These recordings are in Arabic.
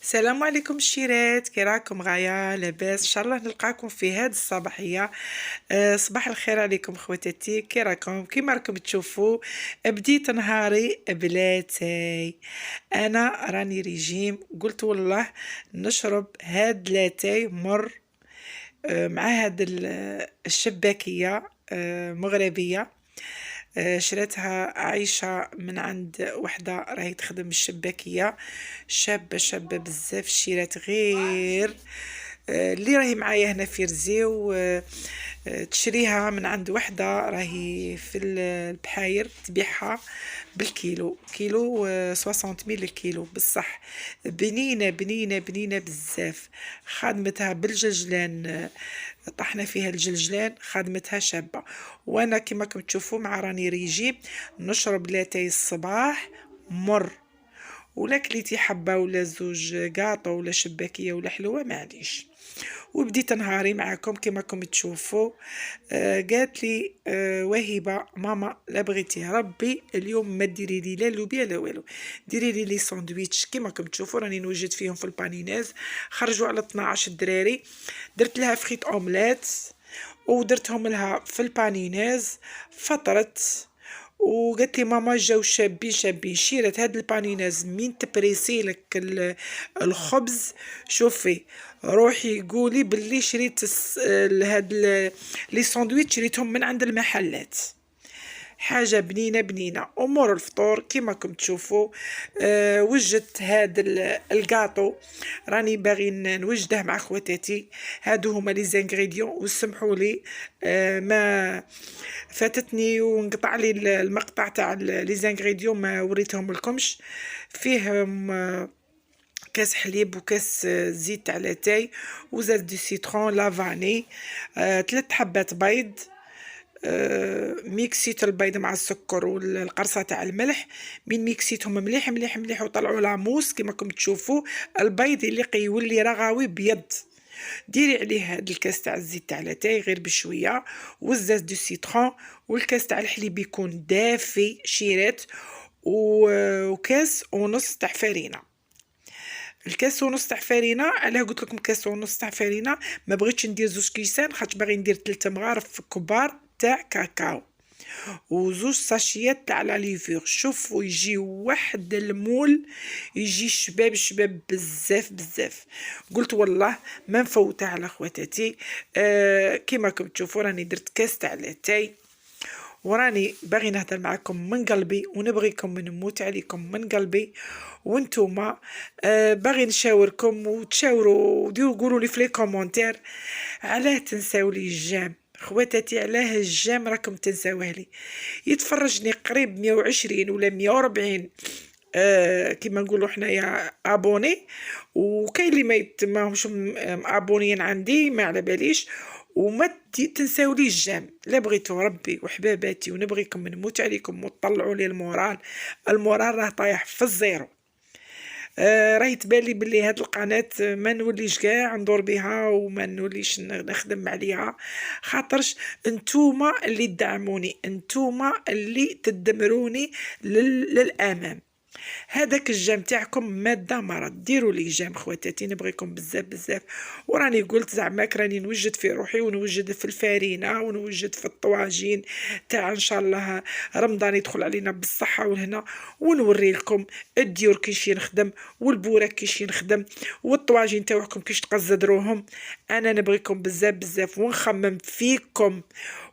السلام عليكم الشيرات، كي راكم غاية لاباس؟ ان شاء الله نلقاكم في هذه الصباحيه. صباح الخير عليكم خواتاتي، كي راكم؟ كيما راكم تشوفوا بديت نهاري بلاتاي. انا راني ريجيم، قلت والله نشرب هاد لاتاي مر مع هاد الشباكيه مغربيه. شريتها عايشة من عند وحدة راهي تخدم الشباكية، شابة بزاف. شيرات غير اللي راهي معايا هنا في رزيو. تشريها من عند وحدة راهي في البحاير، تبيعها بالكيلو، كيلو 60 ميل الكيلو بصح. بنينة بزاف. خدمتها بالجلجلان، طحنا فيها الجلجلان، خدمتها شابة. وانا كما كنتم تشوفوا مع راني ريجيم نشرب لاتاي الصباح مر، ولا كليتي حبة ولا زوج قاطو ولا شباكية ولا حلوة معليش. وبديت نهاري معكم كما راكم تشوفوا. قالت لي وهبه ماما لا بغيتي ربي اليوم ما ديري لي لا لوبيا لا والو، ديري لي ساندويتش. كما راكم تشوفوا راني نوجد فيهم في البانيناز، خرجوا على 12 دراري. درت لها فخيت اومليت ودرتهم لها في البانيناز، فطرت. وقالت لي ماما جاو شابين شيرت هاد البانيناز مين تبريسي لك الخبز. شوفي روحي قولي باللي شريت هاد لي ساندويتش شريتهم من عند المحلات. حاجة بنينة أمور الفطور كيما راكم تشوفوا. وجدت هاد الكاطو، راني باغي نوجده مع خواتاتي. هادو هما لي زانغريديون، وسمحوا لي ما فاتتني ونقطع لي المقطع تاع لي زانغريديون ما وريتهم لكمش. فيهم كاس حليب وكاس زيت تاع لاتاي وزيت دو سيترون لافاني، 3 حبات بيض. ميكسيت البيض مع السكر والقرصه تاع الملح. من ميكسيتهم مليح وطلعوا لاموس كما راكم تشوفوا. البيض اللي يولي رغاوي بيض. ديري عليه هاد الكاس تاع الزيت تاع لاتاي غير بشويه، والزاز دو سيترون، والكاس تاع الحليب يكون دافي شيرات، وكاس ونص تاع فرينه. الكاس ونص تاع فرينه، علاه قلت لكم كاس ونص تاع فرينه؟ ما بغيتش ندير زوج كيسان خاطر باغي ندير 3 مغارف كبار تاع كاكاو، وزوج ساشيات تاع لا ليفور. شوفوا يجي واحد المول، يجي شباب بزاف. قلت والله ما نفوتها على خواتاتي. كيما راكم تشوفوا راني درت كاس تاع لاتاي، وراني باغي نهضر معكم من قلبي ونبغيكم نموت عليكم من قلبي. وانتوما باغي نشاوركم وتشاوروا وديروا قولوا لي في لي كومونتير علاه تنساو لي الجام. خواتاتي علاه الجام راكم تنساوه لي؟ يتفرجني قريب 120 ولا 140 كيما نقولوا حنايا ابوني، وكاين اللي ماهمش ابونيين عندي ما على باليش. وما تنساو لي الجام، لا بغيتو ربي وحباباتي ونبغيكم نموت عليكم وتطلعوا لي المورال راه طايح في الزيرو. راهي تبان لي بلي هاد القناه ما نوليش كاع ندور بها وما نوليش نخدم عليها، خاطرش انتوما اللي تدعموني، انتوما اللي تدمروني للامام. هذاك الجام تاعكم ماده مرض، ديروا لي جام خواتاتي نبغيكم بزاف. وراني قلت زعما راني نوجد في روحي ونوجد في الفارينه ونوجد في الطواجين تاع ان شاء الله رمضان يدخل علينا بالصحه والهنا، ونوري لكم الديور كيش ينخدم والبوراك كيش ينخدم والطواجين تاعكم كيش تقزدروهم. انا نبغيكم بزاف ونخمم فيكم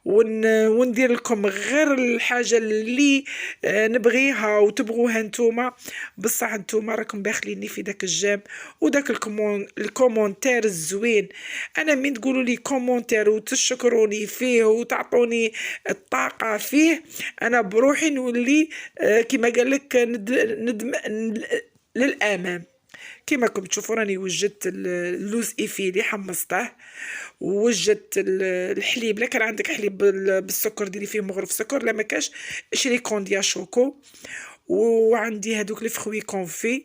وندير لكم غير الحاجه اللي نبغيها وتبغوها نتوما. بصح نتوما راكم باخليني في داك الجام وداك الكومونتير الزوين. انا من تقولوا لي كومونتير وتشكروني فيه وتعطوني الطاقه فيه، انا بروحي نولي كما قال لك للامام. كما راكم تشوفوا راني وجدت اللوز ايفيلي حمصته، ووجدت الحليب. لا كان عندك حليب بالسكر ديري فيه مغرف سكر، لا ما كاش اشري كونديا شوكو. وعندي هذوك الفخوي كونفي.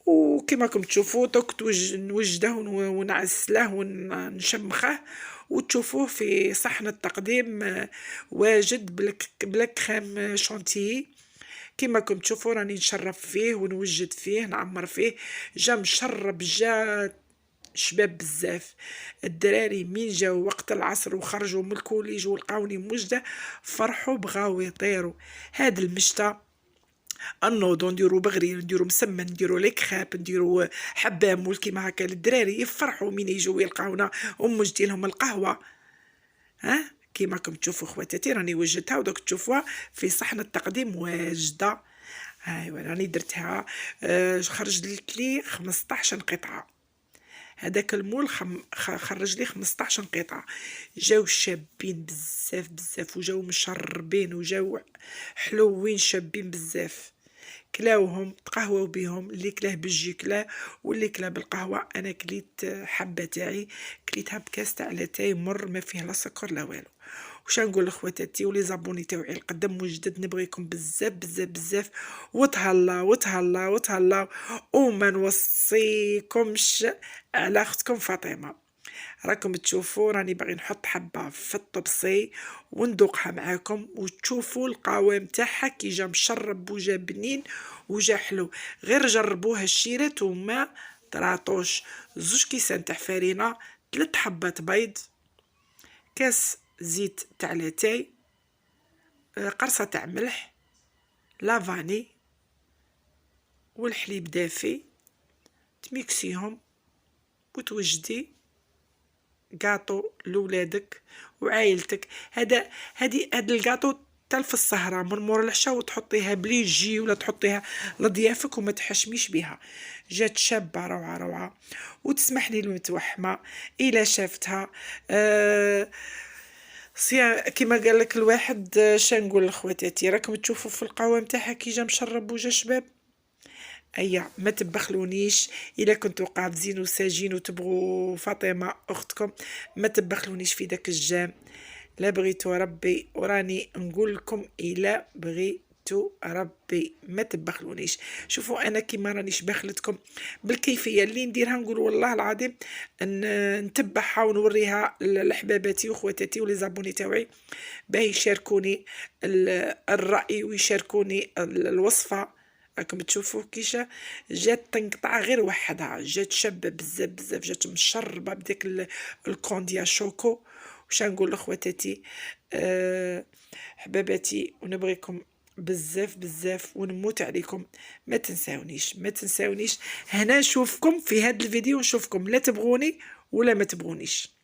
وكما راكم تشوفوا دوك نوجده ونعسله ونشمخه، وتشوفوه في صحن التقديم واجد بلا كريم شانتيي كما راكم تشوفوا راني نشرب فيه ونوجد فيه نعمر فيه. جا مشرب، جا شباب بزاف. الدراري مين جاو وقت العصر وخرجوا من الكوليج ولقاوني موجده فرحوا بغاو يطيروا. هاد المشتا النوضو نديرو بغري، نديرو مسمن، نديرو ليكخاب، نديرو حبامول كيما هكا للدراري يفرحوا من يجوا يلقاونا وموجدين لهم القهوه. ها كيما راكم تشوفوا خواتاتي راني وجدتها ودوك تشوفوها في صحن التقديم واجده. ايوا راني درتها. خرج لي 15 قطعه. هذاك المول خرج لي 15 قطعه. جاو شابين بزاف بزاف وجاو مشربين وجاو حلوين شابين بزاف. كلاوهم تقهووا بهم، اللي كلاه بالجي كلاه واللي كلاه بالقهوه. انا كليت حبه تاعي كليتها بكاس تاع لاتاي مر ما فيه لا سكر لا والو. واش نقول لخواتاتي ولي زابوني تاوعي القدم وجدد، نبغيكم بزاف بزاف بزاف وتهلا وتهلا وتهلا. وما نوصيكمش على اختكم فاطمه. راكم تشوفوا راني باغي نحط حبه في الطبسي وندوقها معاكم وتشوفوا القوام تاعها كي جا مشرب وجا بنين وجا حلو. غير جربوها الشيرات وما طراطوش. 2 كيسان تاع فرينه، 3 حبات بيض، كاس زيت تاع لاتاي، قرصه تاع ملح، لافاني والحليب دافي. تميكسيهم وتوجدي كاطو لولادك وعائلتك. هاد الكاطو تال في السهره من مور العشاء وتحطيها بليجي ولا تحطيها لضيافك وما تحشميش بها. جات شابه روعه روعه وتسمح لي المتوحمه الى شافتها. كيما قال لك الواحد شنقول لخواتاتي راكم تشوفوا في القوام تاعها كي جا مشرب وجا شباب. ايا ما تبخلونيش الا كنتو قابزين وساجين وتبغوا فاطمه اختكم، ما تبخلونيش في داك الجام. لا بغيتو ربي وراني نقول لكم الا بغيتو ربي ما تبخلونيش. شوفوا انا كيما رانيش بخلتكم بالكيفيه اللي نديرها، نقول والله العظيم نتبعها ونوريها لحباباتي وخواتاتي ولي زابوني تاوعي باه يشاركوني الراي ويشاركوني الوصفه. راكم تشوفوا كيشا جات تنقطع غير وحدها، جات شابه بزاف بزاف، جات مشربه بداك الكونديا شوكو. واش نقول لخواتاتي حباباتي ونبغيكم بزاف بزاف ونموت عليكم. ما تنساونيش ما تنساونيش. هنا نشوفكم في هذا الفيديو، نشوفكم لا تبغوني ولا ما تبغونيش.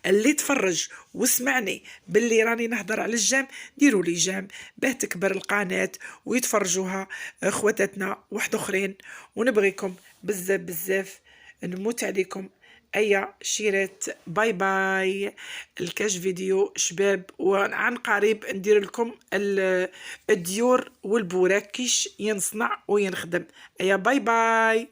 اللي تفرج وسمعني باللي راني نهضر على الجام ديروا لي جام باه تكبر القناه ويتفرجوها خواتاتنا واحد اخرين. ونبغيكم بزاف بزاف، نموت عليكم. ايا شيرات باي باي. الكاش فيديو شباب وعن قريب ندير لكم الديور والبوراك كيش ينصنع وينخدم. ايا باي باي.